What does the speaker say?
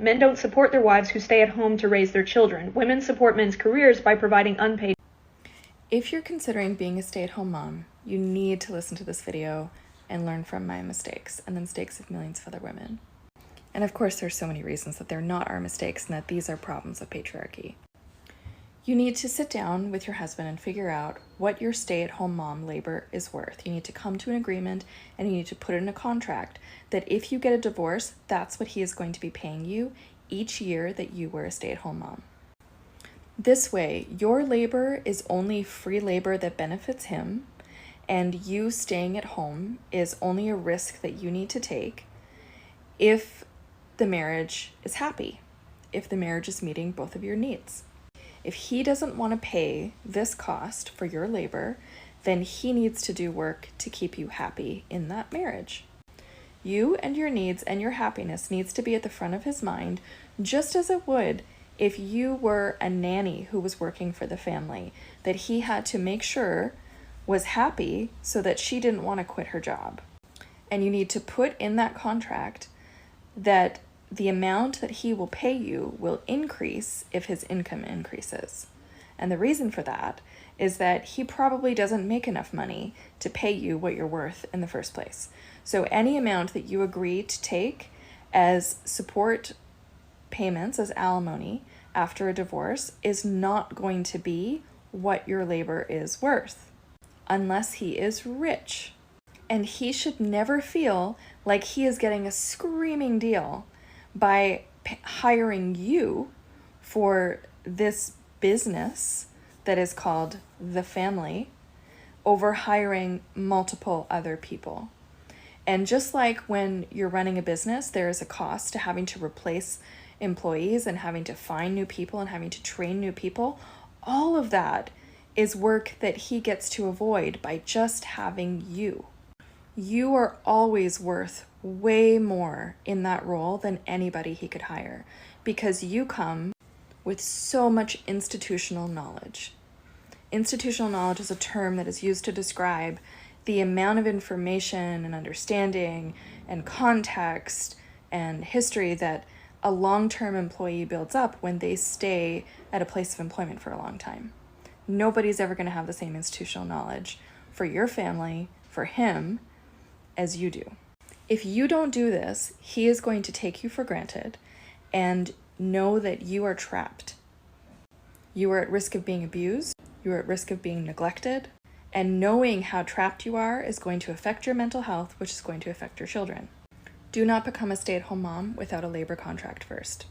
Men don't support their wives who stay at home to raise their children. Women support men's careers by providing unpaid. If you're considering being a stay-at-home mom, you need to listen to this video and learn from my mistakes and the mistakes of millions of other women. And of course, there's so many reasons that they're not our mistakes and that these are problems of patriarchy. You need to sit down with your husband and figure out what your stay-at-home mom labor is worth. You need to come to an agreement and you need to put it in a contract that if you get a divorce, that's what he is going to be paying you each year that you were a stay-at-home mom. This way, your labor is only free labor that benefits him, and you staying at home is only a risk that you need to take if the marriage is happy, if the marriage is meeting both of your needs. If he doesn't want to pay this cost for your labor, then he needs to do work to keep you happy in that marriage. You and your needs and your happiness needs to be at the front of his mind, just as it would if you were a nanny who was working for the family, that he had to make sure was happy so that she didn't want to quit her job. And you need to put in that contract that the amount that he will pay you will increase if his income increases. And the reason for that is that he probably doesn't make enough money to pay you what you're worth in the first place. So any amount that you agree to take as support payments, as alimony, after a divorce is not going to be what your labor is worth, unless he is rich. And he should never feel like he is getting a screaming deal by hiring you for this business that is called the family over hiring multiple other people. And just like when you're running a business, there is a cost to having to replace employees and having to find new people and having to train new people. All of that is work that he gets to avoid by just having you. You are always worth way more in that role than anybody he could hire because you come with so much institutional knowledge. Institutional knowledge is a term that is used to describe the amount of information and understanding and context and history that a long-term employee builds up when they stay at a place of employment for a long time. Nobody's ever going to have the same institutional knowledge for your family, for him, as you do. If you don't do this, he is going to take you for granted and know that you are trapped. You are at risk of being abused. You are at risk of being neglected. And knowing how trapped you are is going to affect your mental health, which is going to affect your children. Do not become a stay-at-home mom without a labor contract first.